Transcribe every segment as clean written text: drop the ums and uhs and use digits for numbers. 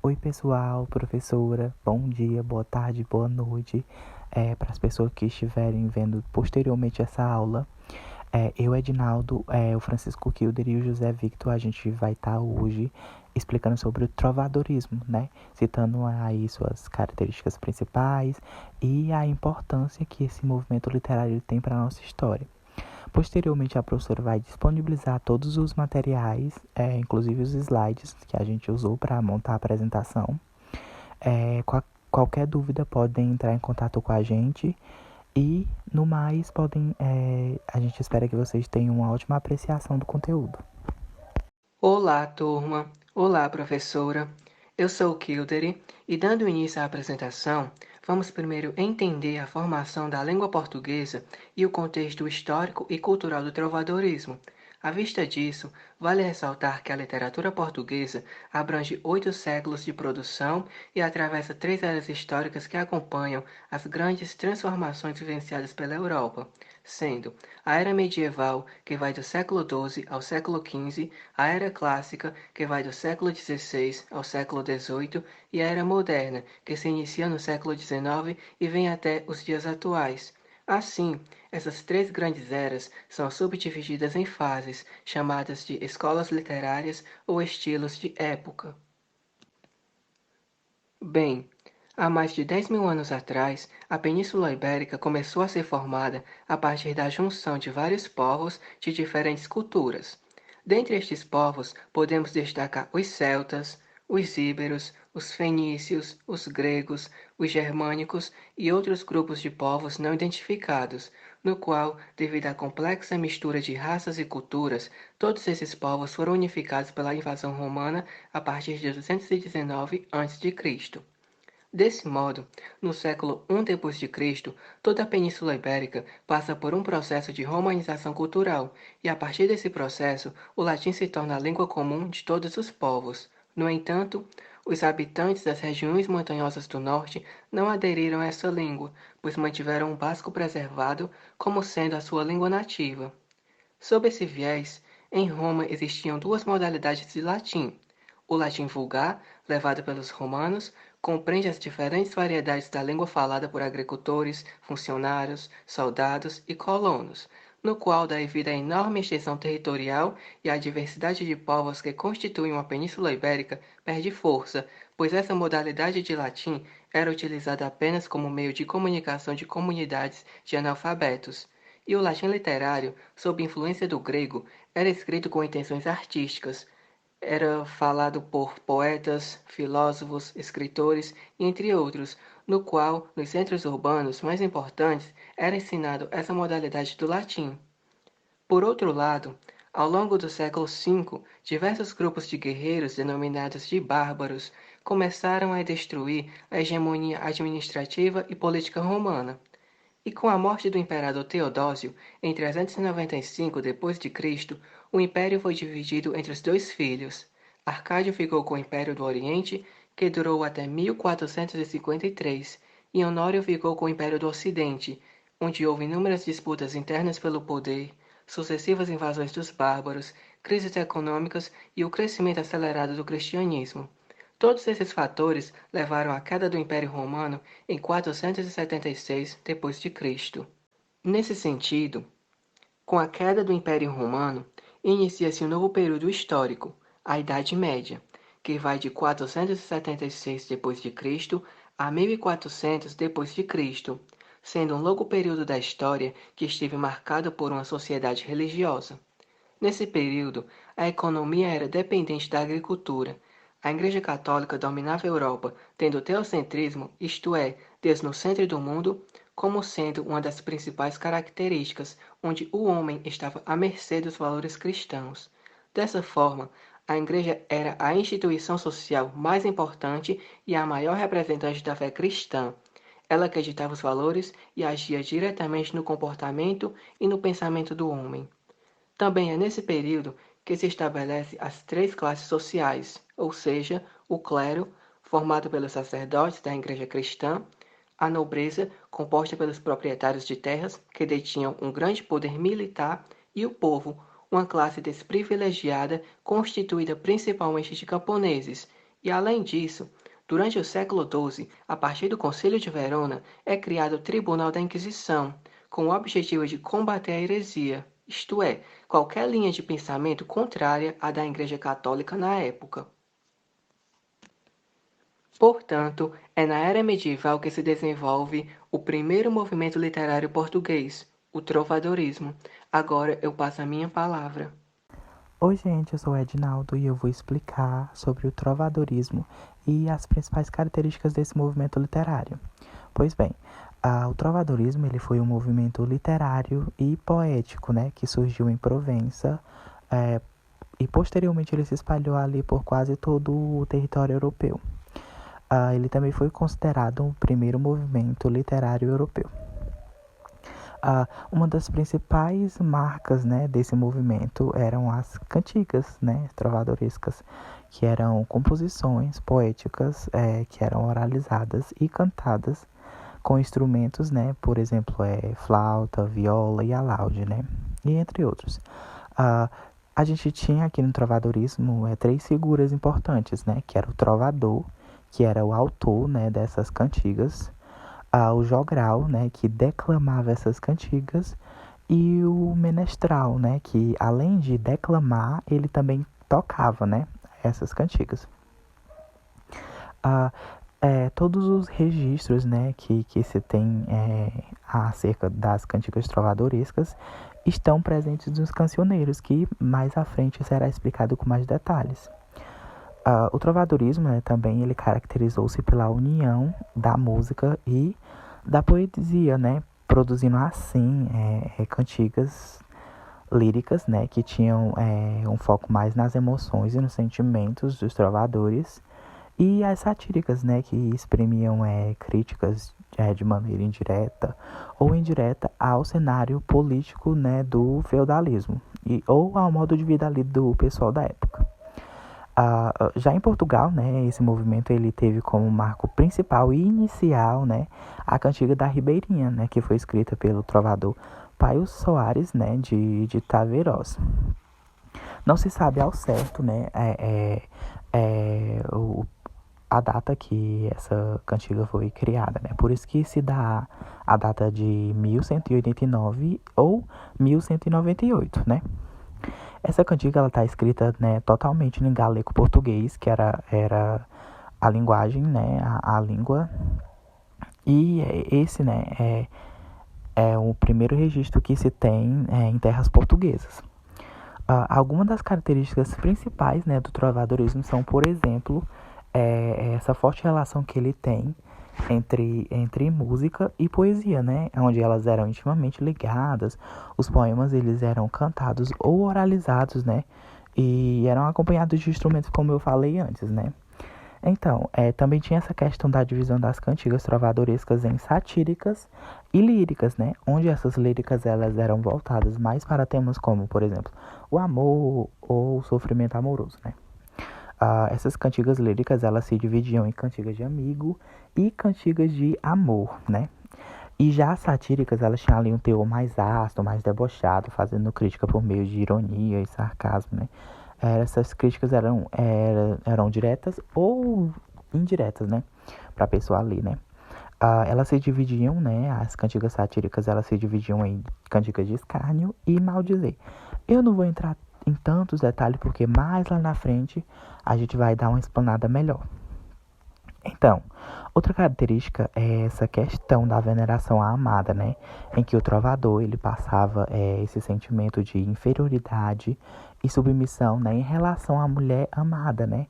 Oi, pessoal, professora, bom dia, boa tarde, boa noite. Para as pessoas que estiverem vendo posteriormente essa aula, eu, Edinaldo, o Francisco Kilder e o José Victor, a gente vai estar hoje explicando sobre o trovadorismo, né? Citando aí suas características principais e a importância que esse movimento literário tem para a nossa história. Posteriormente, a professora vai disponibilizar todos os materiais, inclusive os slides que a gente usou para montar a apresentação. Qualquer dúvida podem entrar em contato com a gente e, no mais, a gente espera que vocês tenham uma ótima apreciação do conteúdo. Olá, turma! Olá, professora! Eu sou o Kildare e, dando início à apresentação, vamos primeiro entender a formação da língua portuguesa e o contexto histórico e cultural do trovadorismo. À vista disso, vale ressaltar que a literatura portuguesa abrange 8 séculos de produção e atravessa 3 eras históricas que acompanham as grandes transformações vivenciadas pela Europa, sendo a Era Medieval, que vai do século XII ao século XV, a Era Clássica, que vai do século XVI ao século XVIII, e a Era Moderna, que se inicia no século XIX e vem até os dias atuais. Assim, essas 3 grandes eras são subdivididas em fases, chamadas de escolas literárias ou estilos de época. Bem, há mais de 10.000 anos atrás, a Península Ibérica começou a ser formada a partir da junção de vários povos de diferentes culturas. Dentre estes povos, podemos destacar os celtas, os íberos, os fenícios, os gregos, os germânicos e outros grupos de povos não identificados, no qual, devido à complexa mistura de raças e culturas, todos esses povos foram unificados pela invasão romana a partir de 219 a.C. Desse modo, no século I d.C., toda a Península Ibérica passa por um processo de romanização cultural, e a partir desse processo, o latim se torna a língua comum de todos os povos. No entanto, os habitantes das regiões montanhosas do norte não aderiram a essa língua, pois mantiveram o basco preservado como sendo a sua língua nativa. Sob esse viés, em Roma existiam 2 modalidades de latim. O latim vulgar, levado pelos romanos, compreende as diferentes variedades da língua falada por agricultores, funcionários, soldados e colonos, no qual, devido à enorme extensão territorial e à diversidade de povos que constituem a Península Ibérica, perde força, pois essa modalidade de latim era utilizada apenas como meio de comunicação de comunidades de analfabetos. E o latim literário, sob influência do grego, era escrito com intenções artísticas. Era falado por poetas, filósofos, escritores, entre outros, no qual, nos centros urbanos mais importantes, era ensinado essa modalidade do latim. Por outro lado, ao longo do século V, diversos grupos de guerreiros denominados de bárbaros começaram a destruir a hegemonia administrativa e política romana. E com a morte do imperador Teodósio, em 395 d.C., o império foi dividido entre os 2 filhos. Arcádio ficou com o Império do Oriente, que durou até 1453, e Honório ficou com o Império do Ocidente, onde houve inúmeras disputas internas pelo poder, sucessivas invasões dos bárbaros, crises econômicas e o crescimento acelerado do cristianismo. Todos esses fatores levaram à queda do Império Romano em 476 d.C. Nesse sentido, com a queda do Império Romano, inicia-se um novo período histórico, a Idade Média, que vai de 476 d.C. a 1400 d.C., sendo um longo período da história que esteve marcado por uma sociedade religiosa. Nesse período, a economia era dependente da agricultura. A Igreja Católica dominava a Europa, tendo o teocentrismo, isto é, Deus no centro do mundo, como sendo uma das principais características, onde o homem estava à mercê dos valores cristãos. Dessa forma, a Igreja era a instituição social mais importante e a maior representante da fé cristã. Ela acreditava os valores e agia diretamente no comportamento e no pensamento do homem. Também é nesse período que se estabelece as 3 classes sociais, ou seja, o clero, formado pelos sacerdotes da Igreja Cristã, a nobreza, composta pelos proprietários de terras, que detinham um grande poder militar, e o povo, uma classe desprivilegiada constituída principalmente de camponeses, E além disso, durante o século XII, a partir do Concílio de Verona, é criado o Tribunal da Inquisição, com o objetivo de combater a heresia, isto é, qualquer linha de pensamento contrária à da Igreja Católica na época. Portanto, é na era medieval que se desenvolve o primeiro movimento literário português, o trovadorismo. Agora eu passo a minha palavra. Oi, gente, eu sou o Edinaldo e eu vou explicar sobre o trovadorismo e as principais características desse movimento literário. Pois bem, o trovadorismo ele foi um movimento literário e poético, né, que surgiu em Provença e posteriormente ele se espalhou ali por quase todo o território europeu. Ele também foi considerado o primeiro movimento literário europeu. Uma das principais marcas, né, desse movimento eram as cantigas, né, trovadorescas, que eram composições poéticas que eram oralizadas e cantadas com instrumentos, né, por exemplo, flauta, viola e alaúde, né, e entre outros. A gente tinha aqui no trovadorismo três figuras importantes, né, que era o trovador, que era o autor, né, dessas cantigas, o jogral, né, que declamava essas cantigas, e o menestral, né, que além de declamar, ele também tocava, né, essas cantigas. Todos os registros, né, que se tem acerca das cantigas trovadorescas estão presentes nos cancioneiros, que mais à frente será explicado com mais detalhes. O trovadorismo, né, também ele caracterizou-se pela união da música e da poesia, né, produzindo assim cantigas líricas, né, que tinham um foco mais nas emoções e nos sentimentos dos trovadores, e as satíricas, né, que exprimiam críticas de maneira indireta ou indireta ao cenário político, né, do feudalismo ou ao modo de vida ali do pessoal da época. Já em Portugal, né, esse movimento ele teve como marco principal e inicial, né, a cantiga da Ribeirinha, né, que foi escrita pelo trovador Paio Soares, né, de Taveiroz. Não se sabe ao certo, né, a data que essa cantiga foi criada, né, por isso que se dá a data de 1189 ou 1198, né. Essa cantiga ela está escrita, né, totalmente em galego-português, que era a linguagem, né, a língua. E esse, né, é o primeiro registro que se tem em terras portuguesas. Algumas das características principais, né, do trovadorismo são, por exemplo, essa forte relação que ele tem entre música e poesia, né, onde elas eram intimamente ligadas. Os poemas eles eram cantados ou oralizados, né, e eram acompanhados de instrumentos, como eu falei antes, né. Então, também tinha essa questão da divisão das cantigas trovadorescas em satíricas e líricas, né, onde essas líricas elas eram voltadas mais para temas como, por exemplo, o amor ou o sofrimento amoroso, né. Essas cantigas líricas elas se dividiam em cantigas de amigo e cantigas de amor, né? E já as satíricas elas tinham ali um teor mais ácido, mais debochado, fazendo crítica por meio de ironia e sarcasmo, né? Essas críticas eram diretas ou indiretas, né? Para a pessoa ali, né? Elas se dividiam, né? As cantigas satíricas elas se dividiam em cantigas de escárnio e maldizer. Eu não vou entrar em tantos detalhes porque mais lá na frente a gente vai dar uma explanada melhor. Então, outra característica é essa questão da veneração à amada, né? Em que o trovador ele passava esse sentimento de inferioridade e submissão, né, em relação à mulher amada, né?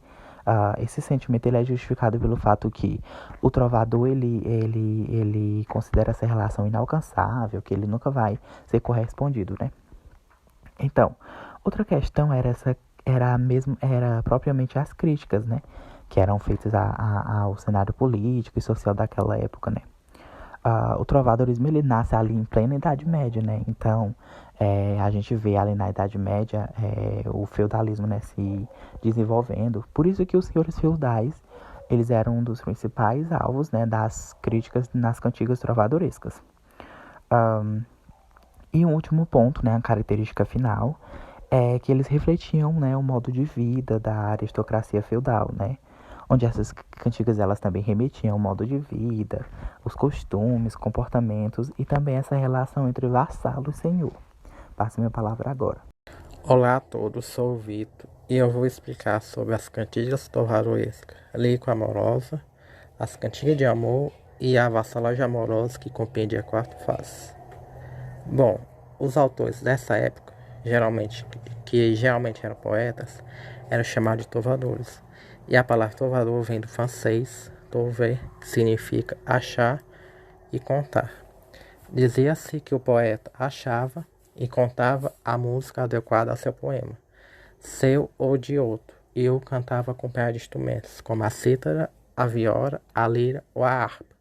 Esse sentimento ele é justificado pelo fato que o trovador ele considera essa relação inalcançável, que ele nunca vai ser correspondido, né? Então, outra questão era propriamente as críticas, né, que eram feitas ao cenário político e social daquela época, né. O trovadorismo ele nasce ali em plena Idade Média, né, então a gente vê ali na Idade Média o feudalismo, né, se desenvolvendo. Por isso que os senhores feudais eles eram um dos principais alvos, né, das críticas nas cantigas trovadorescas. E um último ponto, né, a característica final, é que eles refletiam, né, o modo de vida da aristocracia feudal, né, onde essas cantigas elas também remetiam ao modo de vida, os costumes, comportamentos e também essa relação entre vassalo e senhor. Passo minha palavra agora. Olá a todos, sou o Vitor e eu vou explicar sobre as cantigas torvaroescas, lírico amorosa, as cantigas de amor e a vassalagem amorosa que compreende a quarta fase. Bom, os autores dessa época, geralmente eram poetas, eram chamados de trovadores. E a palavra trovador vem do francês trouver, que significa achar e contar. Dizia-se que o poeta achava e contava a música adequada ao seu poema, seu ou de outro, e o cantava acompanhado de instrumentos, como a cítara, a viola, a lira ou a harpa.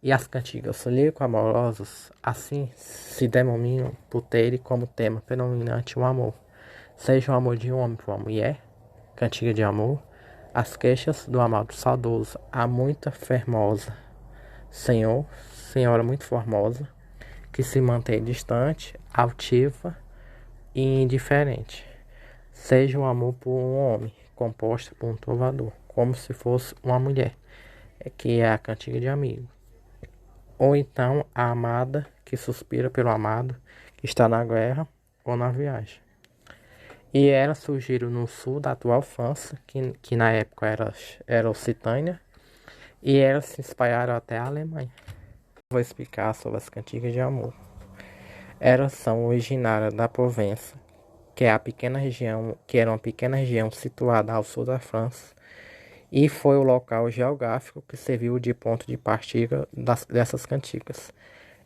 E as cantigas lírico-amorosas, assim, se denominam por terem como tema predominante o amor, seja o amor de um homem por uma mulher, cantiga de amor, as queixas do amado saudoso, a muita fermosa, senhor, senhora muito formosa, que se mantém distante, altiva e indiferente, seja o amor por um homem, composta por um trovador, como se fosse uma mulher, que é a cantiga de amigo. Ou então a amada que suspira pelo amado que está na guerra ou na viagem. E elas surgiram no sul da atual França, que na época era Occitânia, e elas se espalharam até a Alemanha. Vou explicar sobre as cantigas de amor. Elas são originárias da Provença, que era uma pequena região situada ao sul da França, e foi o local geográfico que serviu de ponto de partida dessas cantigas.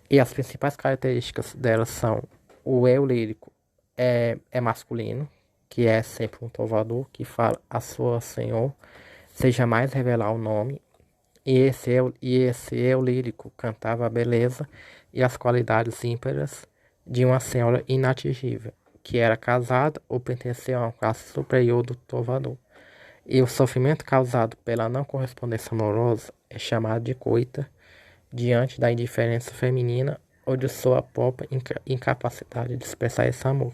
E as principais características delas são: o eu lírico é masculino, que é sempre um trovador que fala a sua senhor, seja mais revelar o nome, e esse eu lírico cantava a beleza e as qualidades ímpares de uma senhora inatingível, que era casada ou pertencia a uma classe superior do trovador. E o sofrimento causado pela não correspondência amorosa é chamado de coita, diante da indiferença feminina ou de sua própria incapacidade de expressar esse amor.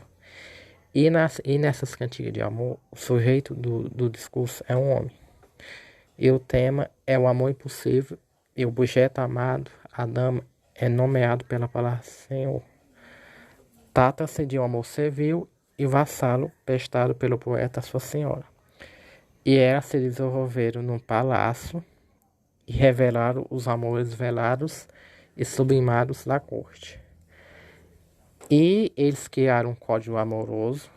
E nessas cantigas de amor, o sujeito do discurso é um homem. E o tema é o amor impossível, e o objeto amado, a dama, é nomeado pela palavra senhor. Trata-se de um amor servil e vassalo prestado pelo poeta à sua senhora. E elas se desenvolveram num palácio e revelaram os amores velados e sublimados da corte. E eles criaram um código amoroso,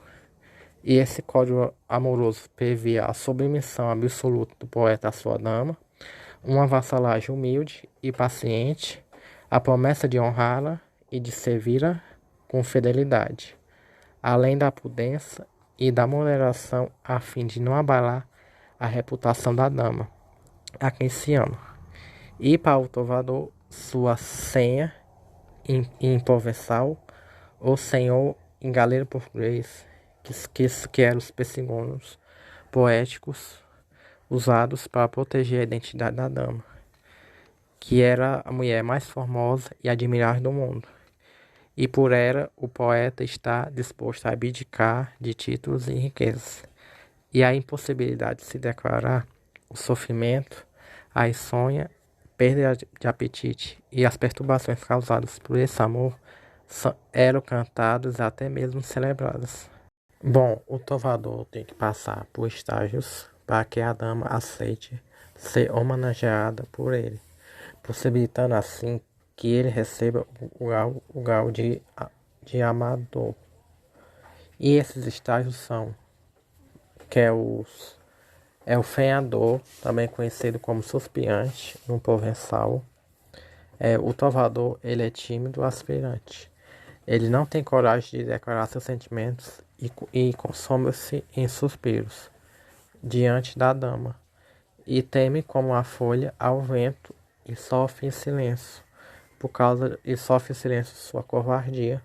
e esse código amoroso previa a submissão absoluta do poeta à sua dama, uma vassalagem humilde e paciente, a promessa de honrá-la e de servi-la com fidelidade, além da prudência e da moderação a fim de não abalar a reputação da dama, a quem se ama. E para o trovador, sua senha em provençal, ou senhor em galego português, que eram os persigônios poéticos usados para proteger a identidade da dama, que era a mulher mais formosa e admirável do mundo. E por ela o poeta está disposto a abdicar de títulos e riquezas. E a impossibilidade de se declarar, o sofrimento, a insônia, perda de apetite e as perturbações causadas por esse amor eram cantadas e até mesmo celebradas. Bom, o trovador tem que passar por estágios para que a dama aceite ser homenageada por ele, possibilitando assim que ele receba o grau de amador. E esses estágios são que é o fenhador, também conhecido como suspirante no provençal. O trovador, ele é tímido, aspirante. Ele não tem coragem de declarar seus sentimentos e consome-se em suspiros diante da dama, e teme como a folha ao vento e sofre em silêncio sua covardia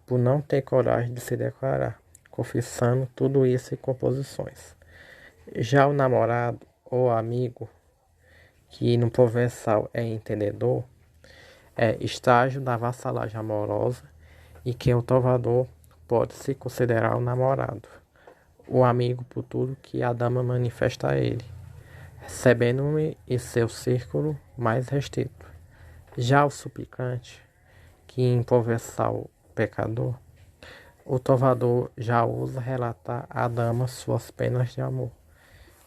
por não ter coragem de se declarar, confessando tudo isso em composições. Já o namorado ou amigo, que no provençal é entendedor, é estágio da vassalagem amorosa, e que o trovador pode se considerar o namorado, o amigo por tudo que a dama manifesta a ele, recebendo-me em seu círculo mais restrito. Já o suplicante, que improvisar o pecador, o trovador já usa relatar à dama suas penas de amor,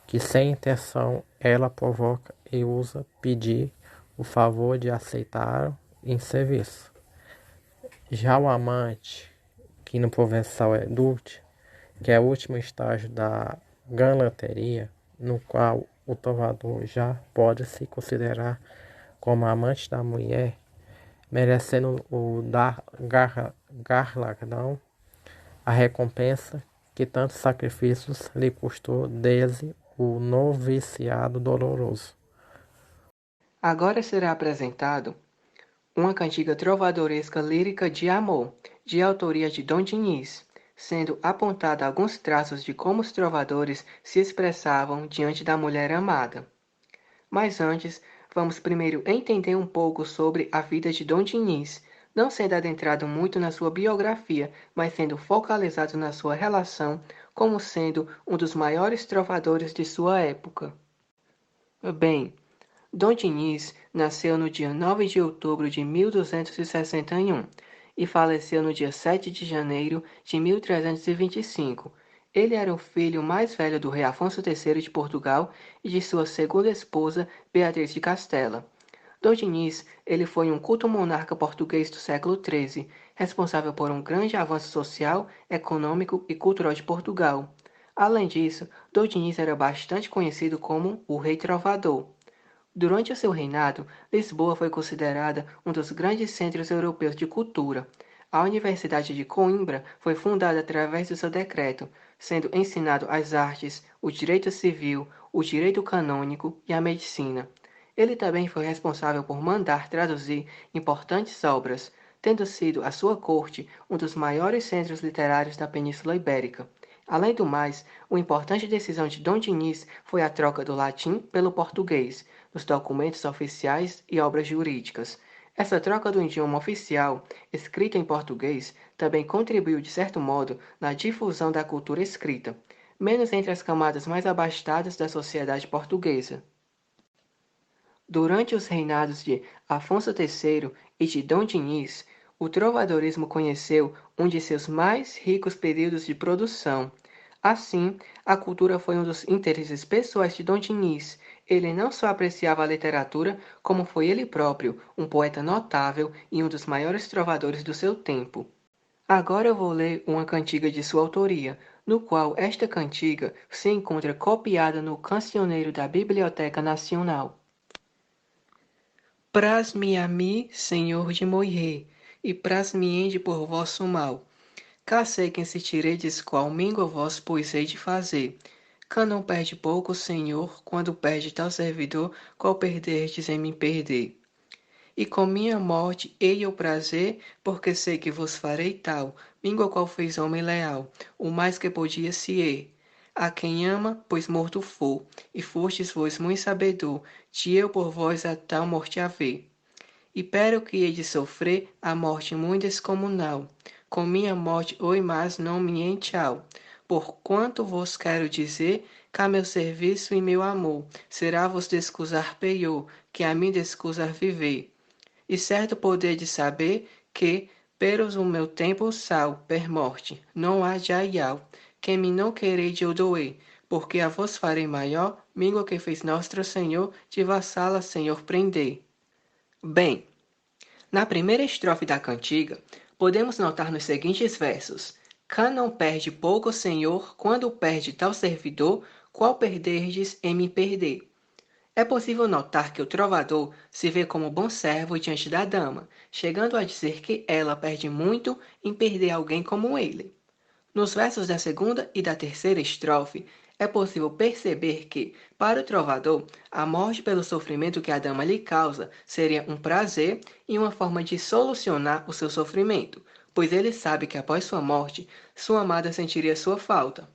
que sem intenção ela provoca e usa pedir o favor de aceitar em serviço. Já o amante, que no provençal é dúctil, que é o último estágio da galanteria, no qual o trovador já pode se considerar como amante da mulher, merecendo o galardão, a recompensa que tantos sacrifícios lhe custou desde o noviciado doloroso. Agora será apresentado uma cantiga trovadoresca lírica de amor, de autoria de Dom Diniz, sendo apontada alguns traços de como os trovadores se expressavam diante da mulher amada. Mas antes, vamos primeiro entender um pouco sobre a vida de Dom Diniz, não sendo adentrado muito na sua biografia, mas sendo focalizado na sua relação como sendo um dos maiores trovadores de sua época. Bem, Dom Diniz nasceu no dia 9 de outubro de 1261 e faleceu no dia 7 de janeiro de 1325. Ele era o filho mais velho do rei Afonso III de Portugal e de sua segunda esposa, Beatriz de Castela. Dom Diniz, ele foi um culto monarca português do século XIII, responsável por um grande avanço social, econômico e cultural de Portugal. Além disso, Dom Diniz era bastante conhecido como o Rei Trovador. Durante o seu reinado, Lisboa foi considerada um dos grandes centros europeus de cultura. A Universidade de Coimbra foi fundada através do seu decreto, sendo ensinado as artes, o direito civil, o direito canônico e a medicina. Ele também foi responsável por mandar traduzir importantes obras, tendo sido a sua corte um dos maiores centros literários da Península Ibérica. Além do mais, uma importante decisão de Dom Diniz foi a troca do latim pelo português, nos documentos oficiais e obras jurídicas. Essa troca do idioma oficial, escrito em português, também contribuiu de certo modo na difusão da cultura escrita, menos entre as camadas mais abastadas da sociedade portuguesa. Durante os reinados de Afonso III e de Dom Diniz, o trovadorismo conheceu um de seus mais ricos períodos de produção. Assim, a cultura foi um dos interesses pessoais de Dom Diniz. Ele não só apreciava a literatura, como foi ele próprio um poeta notável e um dos maiores trovadores do seu tempo. Agora eu vou ler uma cantiga de sua autoria, no qual esta cantiga se encontra copiada no cancioneiro da Biblioteca Nacional. Praz-me a mim, Senhor, de morrer, e praz-me-ende por vosso mal. Cá sei quem se tiredes qual mingo vós pois hei de fazer. Cá não perde pouco, Senhor, quando perde tal servidor, qual perderdes em me perder. E com minha morte hei o prazer, porque sei que vos farei tal, mingo qual fez homem leal, o mais que podia se er. A quem ama, pois morto for, e fostes vós muito sabedor, de eu por vós a tal morte haver. E pero que hei de sofrer a morte muito descomunal, com minha morte oi mais não me enteau. Porquanto vos quero dizer, cá meu serviço e meu amor, será vos descusar peior, que a mim descusar viver. E certo poder de saber que, pelos o meu tempo sal, per morte, não há de aial, que me não quereis eu doer, porque a vos farei maior, mingo que fez Nosso Senhor, de vassala Senhor prender. Bem, na primeira estrofe da cantiga, podemos notar nos seguintes versos: Cá não perde pouco, Senhor, quando perde tal servidor, qual perderdes em me perder. É possível notar que o trovador se vê como bom servo diante da dama, chegando a dizer que ela perde muito em perder alguém como ele. Nos versos da segunda e da terceira estrofe, é possível perceber que, para o trovador, a morte pelo sofrimento que a dama lhe causa seria um prazer e uma forma de solucionar o seu sofrimento, pois ele sabe que após sua morte, sua amada sentiria sua falta.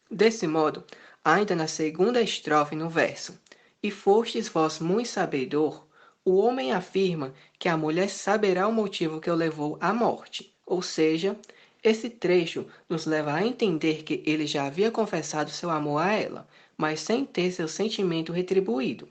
Desse modo, ainda na segunda estrofe no verso, e fostes vós muito sabedor, o homem afirma que a mulher saberá o motivo que o levou à morte, ou seja, esse trecho nos leva a entender que ele já havia confessado seu amor a ela, mas sem ter seu sentimento retribuído.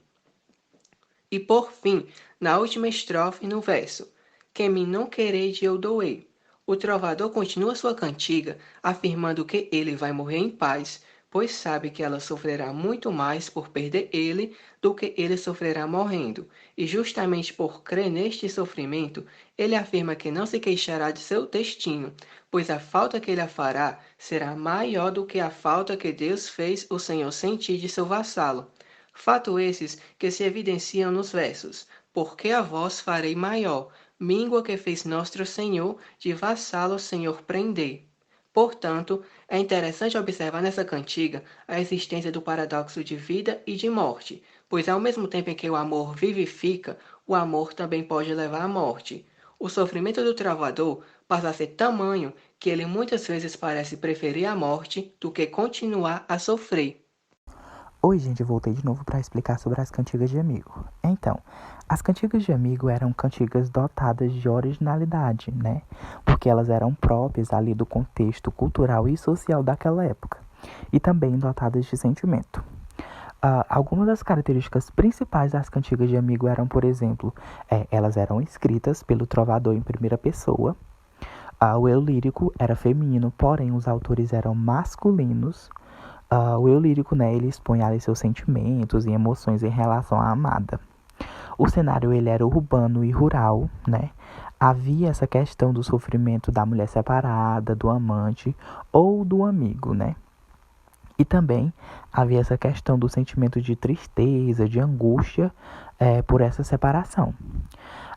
E por fim, na última estrofe, no verso, que me não quereis eu doei, o trovador continua sua cantiga, afirmando que ele vai morrer em paz, pois sabe que ela sofrerá muito mais por perder ele do que ele sofrerá morrendo. E justamente por crer neste sofrimento, ele afirma que não se queixará de seu destino, pois a falta que ele a fará será maior do que a falta que Deus fez o Senhor sentir de seu vassalo. Fato esses que se evidenciam nos versos, porque a vós farei maior, míngua que fez nosso Senhor, de vassalo Senhor prender. Portanto, é interessante observar nessa cantiga a existência do paradoxo de vida e de morte, pois ao mesmo tempo em que o amor vivifica, o amor também pode levar à morte. O sofrimento do trovador passa a ser tamanho que ele muitas vezes parece preferir a morte do que continuar a sofrer. Oi, gente, eu voltei de novo para explicar sobre as cantigas de amigo. Então, as cantigas de amigo eram cantigas dotadas de originalidade, né? Porque elas eram próprias ali do contexto cultural e social daquela época, e também dotadas de sentimento. Algumas das características principais das cantigas de amigo eram, por exemplo, elas eram escritas pelo trovador em primeira pessoa. O eu lírico era feminino, porém os autores eram masculinos. O eu lírico, né, ele expõe ali seus sentimentos e emoções em relação à amada. O cenário, ele era urbano e rural, né? Havia essa questão do sofrimento da mulher separada, do amante ou do amigo, né? E também havia essa questão do sentimento de tristeza, de angústia por essa separação.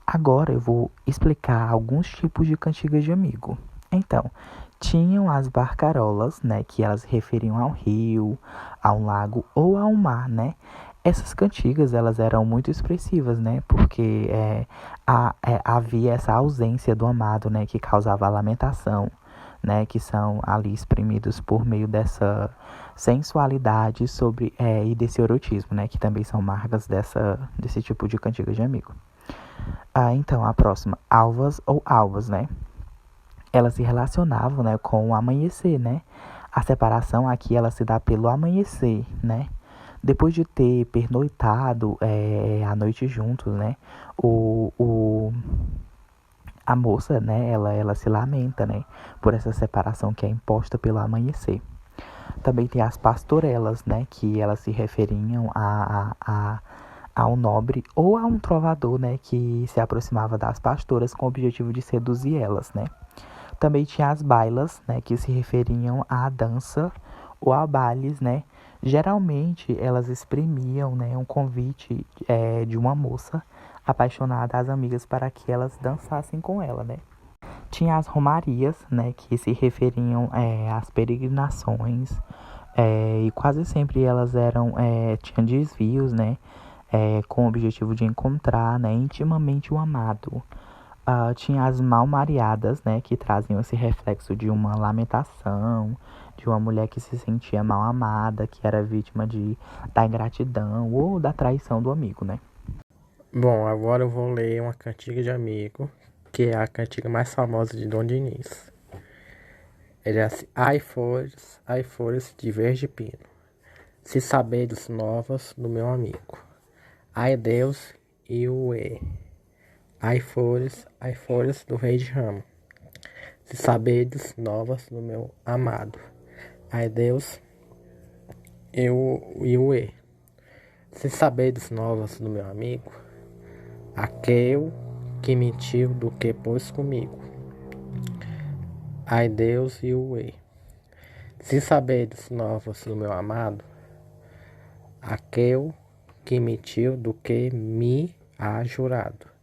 Agora eu vou explicar alguns tipos de cantigas de amigo. Então, tinham as barcarolas, né, que elas se referiam ao rio, a um lago ou a um mar, né? Essas cantigas, elas eram muito expressivas, né? Porque havia essa ausência do amado, né, que causava a lamentação, né, que são ali exprimidos por meio dessa sensualidade e desse erotismo, né, que também são marcas desse tipo de cantiga de amigo. Então, a próxima, alvas ou alvas, né? Elas se relacionavam, né, com o amanhecer, né? A separação aqui, ela se dá pelo amanhecer, né? Depois de ter pernoitado a noite juntos, né? A moça, né, ela se lamenta, né, por essa separação que é imposta pelo amanhecer. Também tem as pastorelas, né, que elas se referiam a um nobre ou a um trovador, né, que se aproximava das pastoras com o objetivo de seduzir elas, né. Também tinha as bailas, né, que se referiam à dança ou a bailes, né. Geralmente elas exprimiam, né, um convite de uma moça apaixonada às amigas para que elas dançassem com ela, né. Tinha as romarias, né, que se referiam às peregrinações, e quase sempre elas tinham desvios, né, com o objetivo de encontrar, né, intimamente o amado. Tinha as mal-mariadas, né, que traziam esse reflexo de uma lamentação, de uma mulher que se sentia mal amada, que era vítima da ingratidão ou da traição do amigo, né. Bom, agora eu vou ler uma cantiga de amigo, que é a cantiga mais famosa de Dom Diniz. Ele é assim: ai flores de verde pino, se sabedes novas do meu amigo. Ai Deus e o E. Ai flores do rei de ramo, se sabedes novas do meu amado. Ai Deus e o E. Se sabedes novas do meu amigo, aquele que mentiu do que pôs comigo. Ai Deus e o E. Se sabedes novas do meu amado, aquele que mentiu do que me há jurado.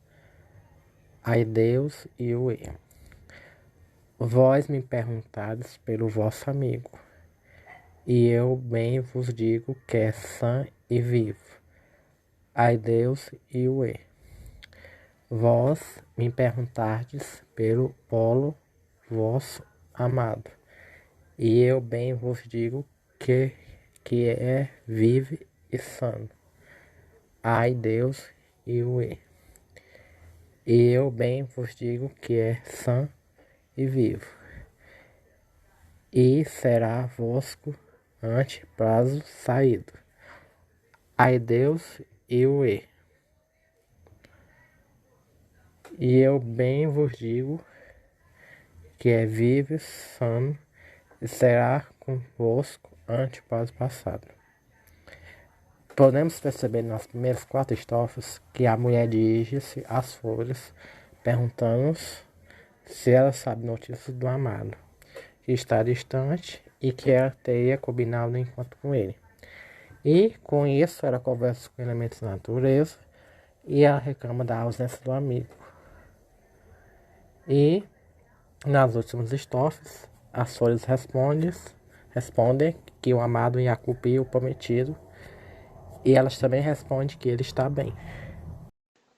Ai Deus e o E. Vós me perguntades pelo vosso amigo, e eu bem vos digo que é sã e vivo. Ai Deus e o E. Vós me perguntardes pelo polo vosso amado, e eu bem vos digo que é vive e sano. Ai Deus e o E. E eu bem vos digo que é sã e vivo. E será vosco ante prazo saído. Ai Deus e o E. E eu bem vos digo que é vive sano e será convosco ante prazo passado. Podemos perceber nas primeiras 4 estrofes que a mulher dirige-se às flores, perguntando-nos se ela sabe notícias do amado, que está distante e que ela teria combinado um encontro com ele. E com isso ela conversa com elementos da natureza e ela reclama da ausência do amigo. E nas últimas estrofes, as flores respondem que o amado ia cumprir o prometido, e elas também respondem que ele está bem.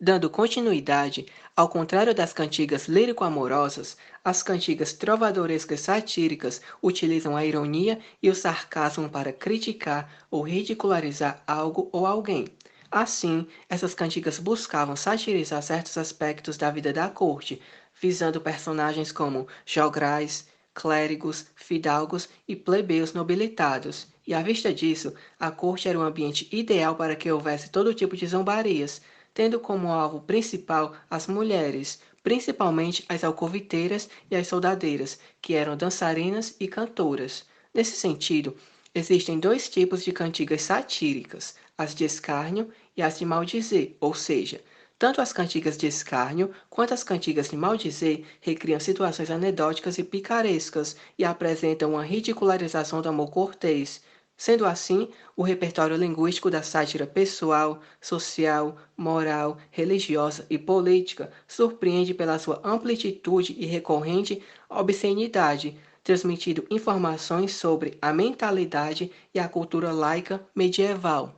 Dando continuidade, ao contrário das cantigas lírico-amorosas, as cantigas trovadorescas satíricas utilizam a ironia e o sarcasmo para criticar ou ridicularizar algo ou alguém. Assim, essas cantigas buscavam satirizar certos aspectos da vida da corte, visando personagens como jograis, clérigos, fidalgos e plebeus nobilitados. E à vista disso, a corte era um ambiente ideal para que houvesse todo tipo de zombarias, tendo como alvo principal as mulheres, principalmente as alcoviteiras e as soldadeiras, que eram dançarinas e cantoras. Nesse sentido, existem 2 tipos de cantigas satíricas, as de escárnio e as de maldizer, ou seja, tanto as cantigas de escárnio quanto as cantigas de maldizer recriam situações anedóticas e picarescas e apresentam uma ridicularização do amor cortês. Sendo assim, o repertório linguístico da sátira pessoal, social, moral, religiosa e política surpreende pela sua amplitude e recorrente obscenidade, transmitindo informações sobre a mentalidade e a cultura laica medieval.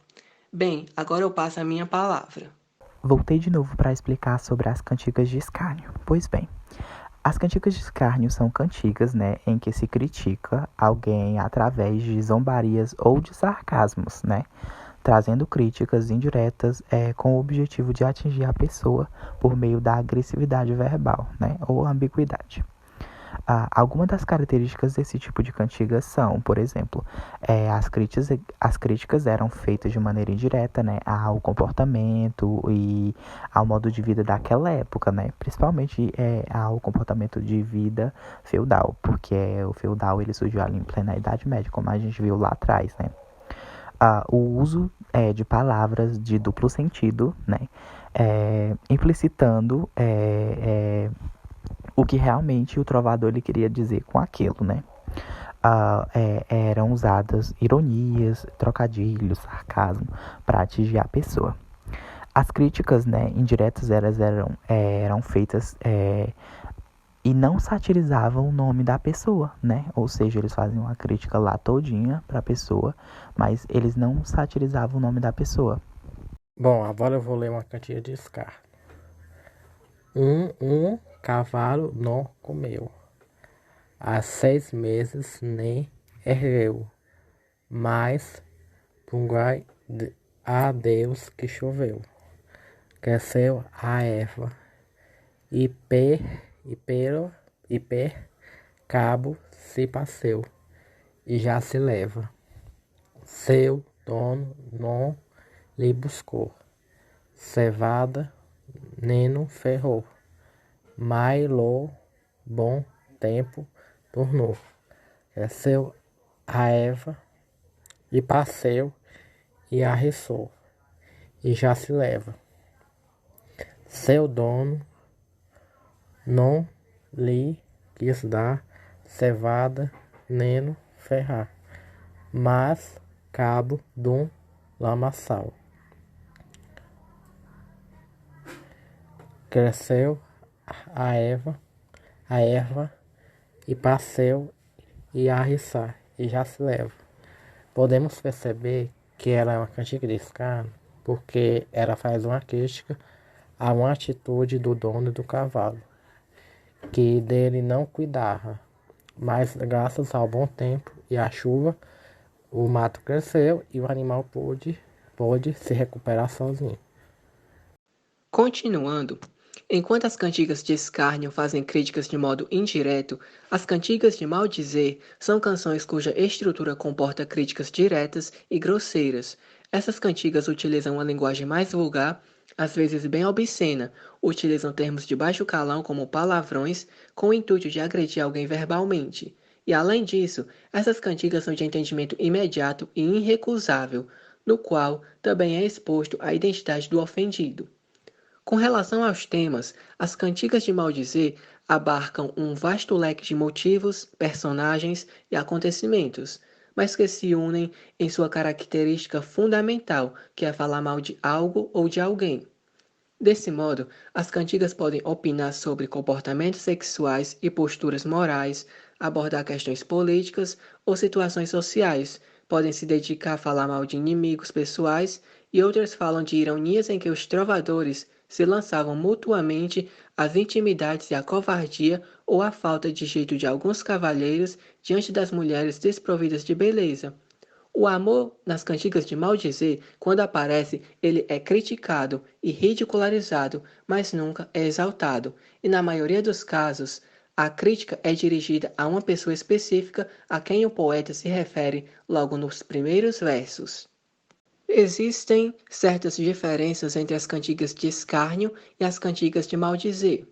Bem, agora eu passo a minha palavra. Voltei de novo para explicar sobre as cantigas de escárnio. Pois bem, as cantigas de escárnio são cantigas, né, em que se critica alguém através de zombarias ou de sarcasmos, né, trazendo críticas indiretas com o objetivo de atingir a pessoa por meio da agressividade verbal, né, ou ambiguidade. Algumas das características desse tipo de cantiga são, por exemplo, as críticas eram feitas de maneira indireta, né, ao comportamento e ao modo de vida daquela época, né, principalmente ao comportamento de vida feudal, porque o feudal ele surgiu ali em plena Idade Média, como a gente viu lá atrás, né. O uso de palavras de duplo sentido, né, implicitando o que realmente o trovador ele queria dizer com aquilo, né? Eram usadas ironias, trocadilhos, sarcasmo para atingir a pessoa. As críticas, né, indiretas eram feitas e não satirizavam o nome da pessoa, né? Ou seja, eles faziam uma crítica lá todinha para a pessoa, mas eles não satirizavam o nome da pessoa. Bom, agora eu vou ler uma cantiga de Scar. Um cavalo não comeu, há 6 meses nem ergueu, mas pungai a Deus que choveu. Cresceu a erva, e per cabo se passeu, e já se leva. Seu dono não lhe buscou, cevada neno ferrou, Mailo bom tempo tornou. Cresceu a erva e passeu e arriçou, e já se leva. Seu dono não lhe quis dar cevada neno ferrar, mas cabo dum lamaçal. Cresceu a erva e passeu e arriçar, e já se leva. Podemos perceber que ela é uma cantiga de escárnio, porque ela faz uma crítica a uma atitude do dono do cavalo, que dele não cuidava, mas graças ao bom tempo e à chuva, o mato cresceu e o animal pôde se recuperar sozinho. Continuando, Enquanto as cantigas de escárnio fazem críticas de modo indireto, as cantigas de maldizer são canções cuja estrutura comporta críticas diretas e grosseiras. Essas cantigas utilizam uma linguagem mais vulgar, às vezes bem obscena, utilizam termos de baixo calão como palavrões, com o intuito de agredir alguém verbalmente. E além disso, essas cantigas são de entendimento imediato e irrecusável, no qual também é exposto a identidade do ofendido. Com relação aos temas, as cantigas de maldizer abarcam um vasto leque de motivos, personagens e acontecimentos, mas que se unem em sua característica fundamental, que é falar mal de algo ou de alguém. Desse modo, as cantigas podem opinar sobre comportamentos sexuais e posturas morais, abordar questões políticas ou situações sociais, podem se dedicar a falar mal de inimigos pessoais e outras falam de ironias em que os trovadores se lançavam mutuamente às intimidades e à covardia ou à falta de jeito de alguns cavalheiros diante das mulheres desprovidas de beleza. O amor nas cantigas de maldizer, quando aparece, ele é criticado e ridicularizado, mas nunca é exaltado. E na maioria dos casos, a crítica é dirigida a uma pessoa específica a quem o poeta se refere logo nos primeiros versos. Existem certas diferenças entre as cantigas de escárnio e as cantigas de maldizer.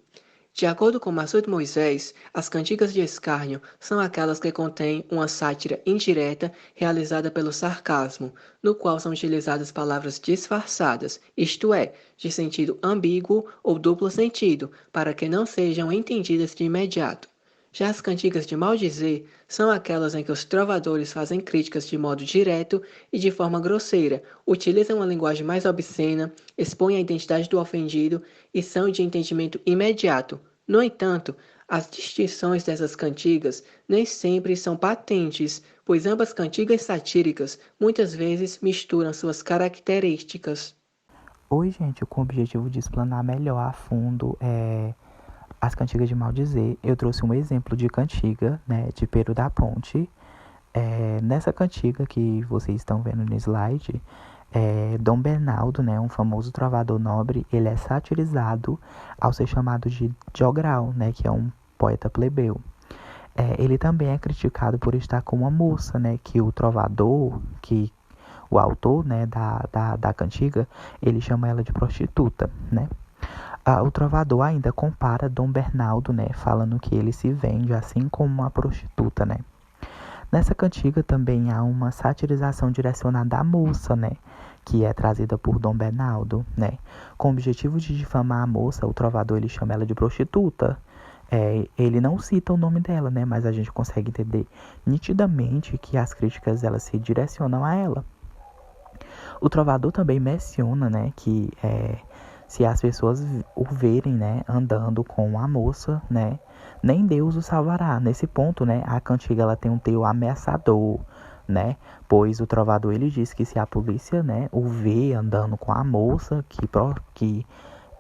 De acordo com Masud Moisés, as cantigas de escárnio são aquelas que contêm uma sátira indireta realizada pelo sarcasmo, no qual são utilizadas palavras disfarçadas, isto é, de sentido ambíguo ou duplo sentido, para que não sejam entendidas de imediato. Já as cantigas de maldizer são aquelas em que os trovadores fazem críticas de modo direto e de forma grosseira, utilizam uma linguagem mais obscena, expõem a identidade do ofendido e são de entendimento imediato. No entanto, as distinções dessas cantigas nem sempre são patentes, pois ambas cantigas satíricas muitas vezes misturam suas características. Oi, gente, com o objetivo de explanar melhor a fundo as cantigas de maldizer, eu trouxe um exemplo de cantiga, né, de Pero da Ponte. Nessa cantiga que vocês estão vendo no slide, Dom Bernardo, né, um famoso trovador nobre, ele é satirizado ao ser chamado de jogral, né, que é um poeta plebeu. Ele também é criticado por estar com uma moça, né, que o trovador, que o autor, né, da cantiga, ele chama ela de prostituta, né. O trovador ainda compara Dom Bernardo, né, falando que ele se vende assim como uma prostituta, né. Nessa cantiga também há uma satirização direcionada à moça, né, que é trazida por Dom Bernardo, né. Com o objetivo de difamar a moça, o trovador ele chama ela de prostituta. Ele não cita o nome dela, né, mas a gente consegue entender nitidamente que as críticas elas se direcionam a ela. O trovador também menciona, né, que se as pessoas o verem, né, andando com a moça, né, nem Deus o salvará. Nesse ponto, né, a cantiga ela tem um teor ameaçador, né, pois o trovador ele diz que se a polícia, né, o vê andando com a moça que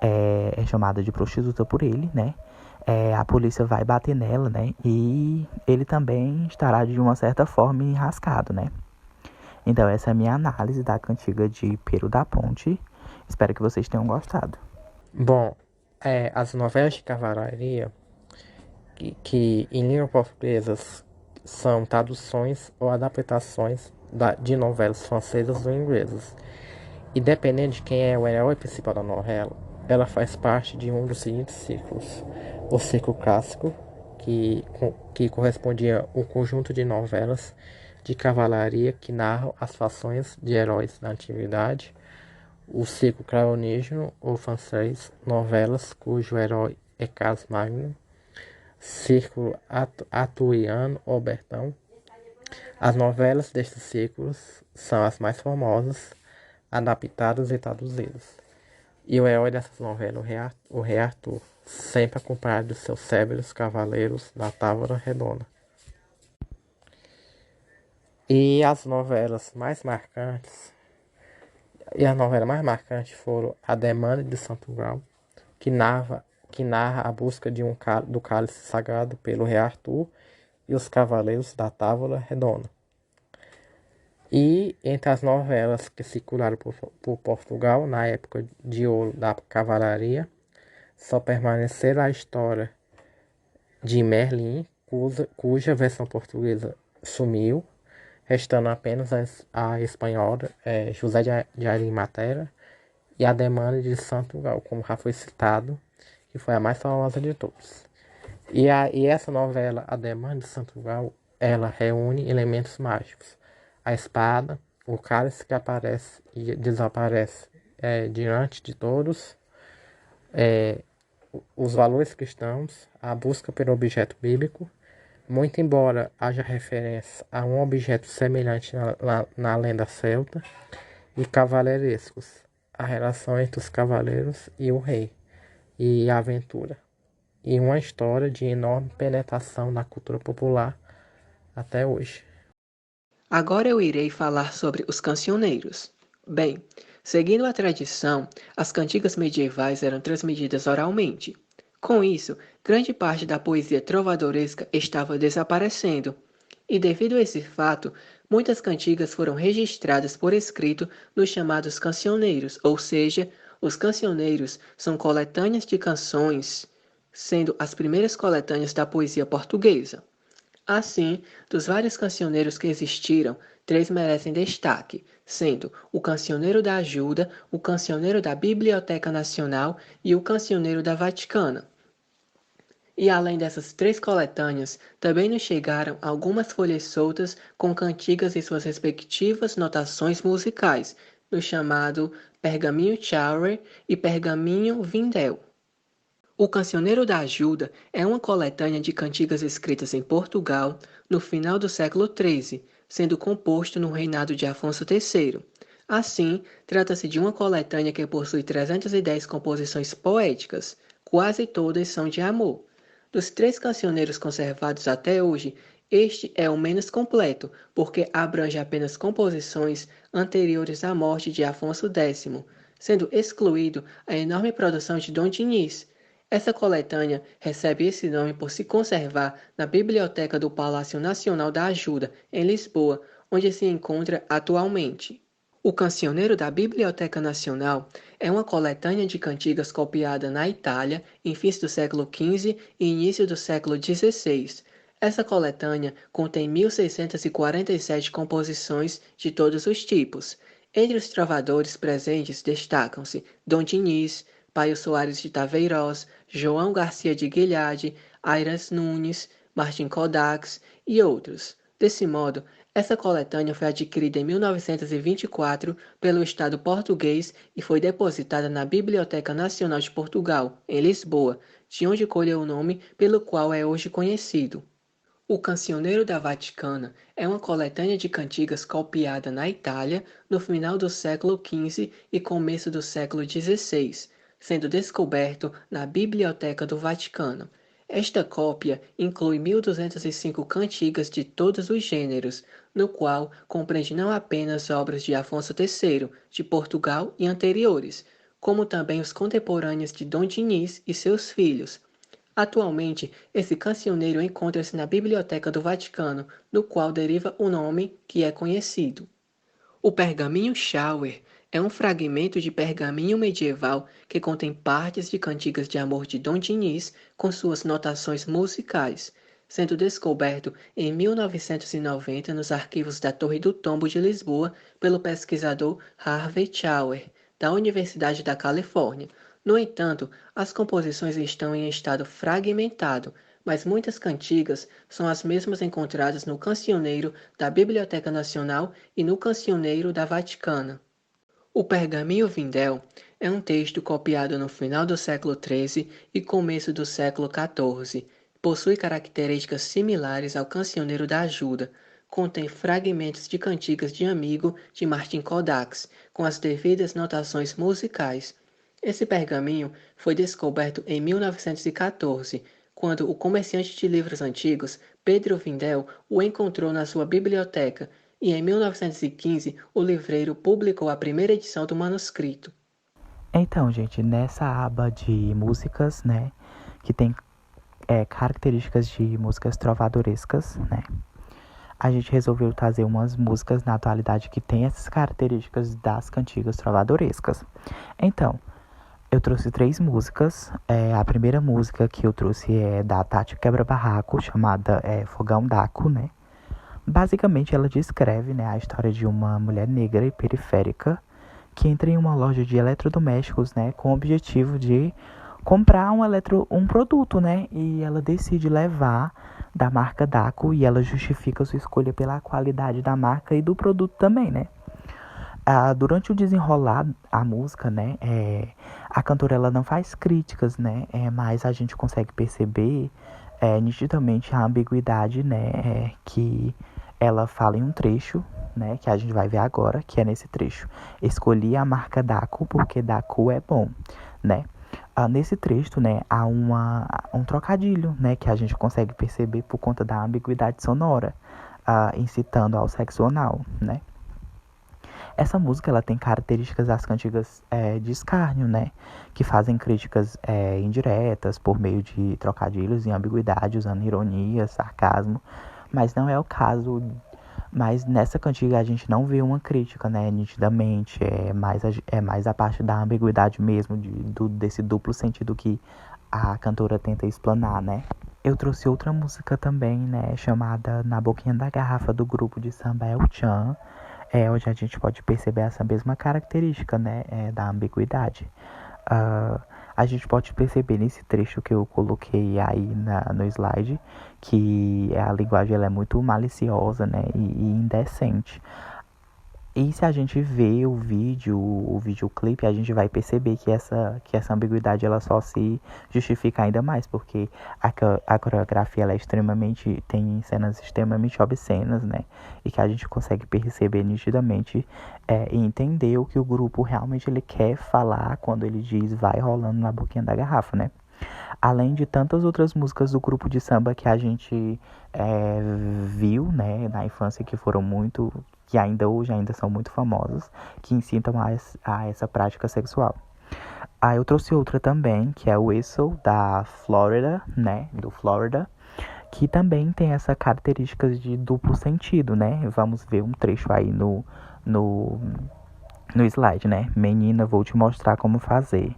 é chamada de prostituta por ele, né, a polícia vai bater nela, né, e ele também estará de uma certa forma enrascado, né. Então essa é a minha análise da cantiga de Pero da Ponte. Espero que vocês tenham gostado. Bom, as novelas de cavalaria, que em língua portuguesa são traduções ou adaptações de novelas francesas ou inglesas. E dependendo de quem é o herói principal da novela, ela faz parte de um dos seguintes ciclos. O ciclo clássico, que correspondia a um conjunto de novelas de cavalaria que narram as fações de heróis da antiguidade. O ciclo cronígeno, ou francês, novelas cujo herói é Carlos Magno. Círculo arturiano ou Bertão. As novelas destes círculos são as mais famosas, adaptadas e traduzidas. E o herói dessas novelas, o rei Arthur, sempre acompanhado de seus céleres cavaleiros da Távola Redonda. E as novelas mais marcantes, foram A Demanda de Santo Grau, que narra a busca do cálice sagrado pelo rei Arthur e os cavaleiros da Távola Redonda. E entre as novelas que circularam por Portugal na época de ouro da cavalaria, Só permaneceram a história de Merlin, cuja versão portuguesa sumiu, restando apenas a espanhola, José de Arimatea, e a Demanda de Santo Gal, como já foi citado, que foi a mais famosa de todos. E essa novela, A Demanda de Santo Gal, ela reúne elementos mágicos. A espada, o cálice que aparece e desaparece diante de todos, os valores cristãos, a busca pelo objeto bíblico, muito embora haja referência a um objeto semelhante na lenda celta, e cavaleirescos, a relação entre os cavaleiros e o rei, e a aventura, e uma história de enorme penetração na cultura popular até hoje. Agora eu irei falar sobre os cancioneiros. Bem, seguindo a tradição, as cantigas medievais eram transmitidas oralmente. Com isso, grande parte da poesia trovadoresca estava desaparecendo. E devido a esse fato, muitas cantigas foram registradas por escrito nos chamados cancioneiros, ou seja, os cancioneiros são coletâneas de canções, sendo as primeiras coletâneas da poesia portuguesa. Assim, dos vários cancioneiros que existiram, 3 merecem destaque, sendo o Cancioneiro da Ajuda, o Cancioneiro da Biblioteca Nacional e o Cancioneiro da Vaticana. E além dessas 3 coletâneas, também nos chegaram algumas folhas soltas com cantigas e suas respectivas notações musicais, no chamado Pergaminho Chauer e Pergaminho Vindel. O Cancioneiro da Ajuda é uma coletânea de cantigas escritas em Portugal no final do século XIII, sendo composto no reinado de Afonso III. Assim, trata-se de uma coletânea que possui 310 composições poéticas, quase todas são de amor. Dos 3 cancioneiros conservados até hoje, este é o menos completo, porque abrange apenas composições anteriores à morte de Afonso X, sendo excluído a enorme produção de Dom Diniz. Essa coletânea recebe esse nome por se conservar na Biblioteca do Palácio Nacional da Ajuda, em Lisboa, onde se encontra atualmente. O Cancioneiro da Biblioteca Nacional é uma coletânea de cantigas copiada na Itália em fins do século XV e início do século XVI. Essa coletânea contém 1.647 composições de todos os tipos. Entre os trovadores presentes destacam-se Dom Diniz, Paio Soares de Taveiroz, João Garcia de Guilhade, Airas Nunes, Martim Codax e outros. Desse modo, essa coletânea foi adquirida em 1924 pelo Estado português e foi depositada na Biblioteca Nacional de Portugal, em Lisboa, de onde colheu o nome pelo qual é hoje conhecido. O Cancioneiro da Vaticana é uma coletânea de cantigas copiada na Itália no final do século XV e começo do século XVI, sendo descoberto na Biblioteca do Vaticano. Esta cópia inclui 1.205 cantigas de todos os gêneros, no qual compreende não apenas obras de Afonso III, de Portugal e anteriores, como também os contemporâneos de Dom Diniz e seus filhos. Atualmente, esse cancioneiro encontra-se na Biblioteca do Vaticano, do qual deriva o nome que é conhecido. O Pergaminho Chauer é um fragmento de pergaminho medieval que contém partes de cantigas de amor de Dom Diniz com suas notações musicais, sendo descoberto em 1990 nos arquivos da Torre do Tombo de Lisboa pelo pesquisador Harvey Chauer, da Universidade da Califórnia. No entanto, as composições estão em estado fragmentado, mas muitas cantigas são as mesmas encontradas no Cancioneiro da Biblioteca Nacional e no Cancioneiro da Vaticana. O Pergaminho Vindel é um texto copiado no final do século XIII e começo do século XIV. Possui características similares ao Cancioneiro da Ajuda. Contém fragmentos de cantigas de amigo de Martim Codax, com as devidas notações musicais. Esse pergaminho foi descoberto em 1914, quando o comerciante de livros antigos, Pedro Vindel, o encontrou na sua biblioteca, e em 1915 o livreiro publicou a primeira edição do manuscrito. Então, gente, nessa aba de músicas, né, que tem características de músicas trovadorescas, né, a gente resolveu trazer umas músicas na atualidade que tem essas características das cantigas trovadorescas. Então, Eu trouxe 3 músicas. A primeira música que eu trouxe é da Tati Quebra-Barraco, chamada Fogão Daco, né? Basicamente, ela descreve, né, a história de uma mulher negra e periférica que entra em uma loja de eletrodomésticos, né, com o objetivo de comprar um produto, né? E ela decide levar da marca Daco e ela justifica sua escolha pela qualidade da marca e do produto também, né? Durante o desenrolar a música, né, a cantora ela não faz críticas, né, mas a gente consegue perceber nitidamente a ambiguidade, né, que ela fala em um trecho, né, que a gente vai ver agora, que é nesse trecho. Escolhi a marca Daco porque Daco é bom, né. Nesse trecho, né, há um trocadilho, né, que a gente consegue perceber por conta da ambiguidade sonora, incitando ao sexo anal, né. Essa música ela tem características das cantigas de escárnio, né? Que fazem críticas indiretas por meio de trocadilhos e ambiguidade, usando ironia, sarcasmo. Mas não é o caso. Mas nessa cantiga a gente não vê uma crítica, né? Nitidamente. É mais a parte da ambiguidade mesmo, desse duplo sentido que a cantora tenta explanar, né? Eu trouxe outra música também, né? Chamada Na Boquinha da Garrafa, do grupo de samba El Chan, onde a gente pode perceber essa mesma característica, né, da ambiguidade. Uh, a gente pode perceber nesse trecho que eu coloquei aí no slide que a linguagem ela é muito maliciosa, né, e indecente. E se a gente vê o videoclipe, a gente vai perceber que essa ambiguidade ela só se justifica ainda mais, porque a coreografia ela tem cenas extremamente obscenas, né? E que a gente consegue perceber nitidamente e entender o que o grupo realmente ele quer falar quando ele diz vai rolando na boquinha da garrafa, né? Além de tantas outras músicas do grupo de samba que a gente viu, né, na infância que ainda hoje ainda são muito famosas, que incitam a essa prática sexual. Eu trouxe outra também, que é o Whistle, da Florida, né, do Florida, que também tem essa característica de duplo sentido, né? Vamos ver um trecho aí no, no slide, né? Menina, vou te mostrar como fazer.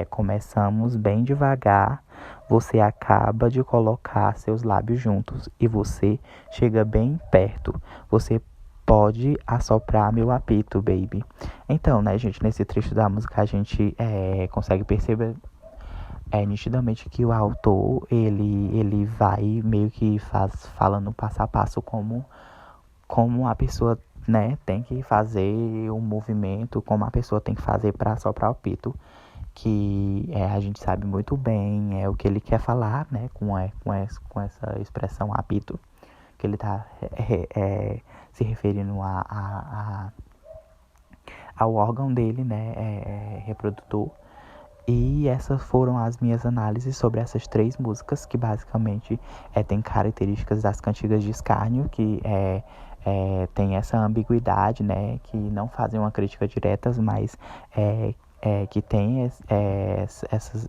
Começamos bem devagar, você acaba de colocar seus lábios juntos e você chega bem perto. Você pode assoprar meu apito, baby. Então, né, gente, nesse trecho da música a gente consegue perceber nitidamente que o autor, ele vai meio que falando passo a passo como a pessoa, né, tem que fazer um movimento, como a pessoa tem que fazer para assoprar o pito, que a gente sabe muito bem o que ele quer falar, né, com essa expressão apito, que ele está se referindo ao órgão dele, né, reprodutor. E essas foram as minhas análises sobre essas 3 músicas, que basicamente têm características das cantigas de escárnio, que tem essa ambiguidade, né, que não fazem uma crítica direta, mas que tem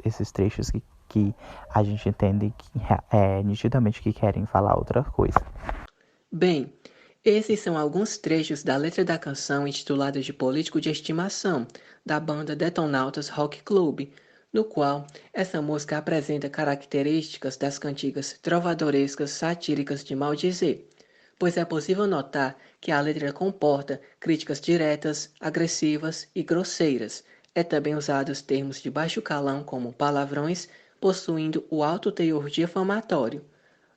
esses trechos que a gente entende nitidamente que querem falar outra coisa. Bem, esses são alguns trechos da letra da canção intitulada de Político de Estimação, da banda Detonautas Rock Club, no qual essa música apresenta características das cantigas trovadorescas satíricas de maldizer, pois é possível notar que a letra comporta críticas diretas, agressivas e grosseiras. É também usados termos de baixo calão como palavrões, possuindo o alto teor difamatório.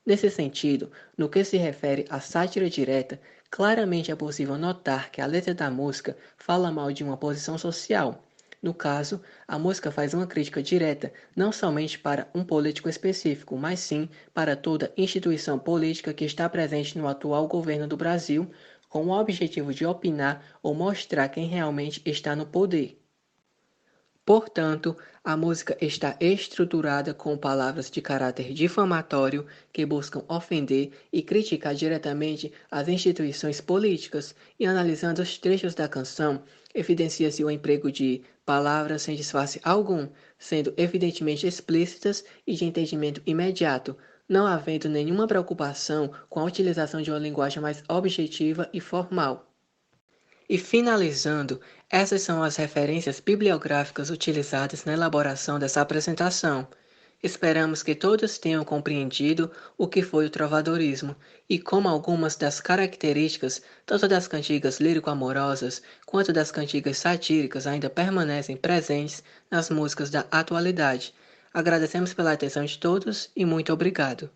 Nesse sentido, no que se refere à sátira direta, claramente é possível notar que a letra da música fala mal de uma posição social. No caso, a música faz uma crítica direta não somente para um político específico, mas sim para toda instituição política que está presente no atual governo do Brasil, com o objetivo de opinar ou mostrar quem realmente está no poder. Portanto, a música está estruturada com palavras de caráter difamatório que buscam ofender e criticar diretamente as instituições políticas, e analisando os trechos da canção, evidencia-se o emprego de palavras sem disfarce algum, sendo evidentemente explícitas e de entendimento imediato, não havendo nenhuma preocupação com a utilização de uma linguagem mais objetiva e formal. E finalizando, essas são as referências bibliográficas utilizadas na elaboração dessa apresentação. Esperamos que todos tenham compreendido o que foi o trovadorismo e como algumas das características, tanto das cantigas lírico-amorosas quanto das cantigas satíricas, ainda permanecem presentes nas músicas da atualidade. Agradecemos pela atenção de todos e muito obrigado.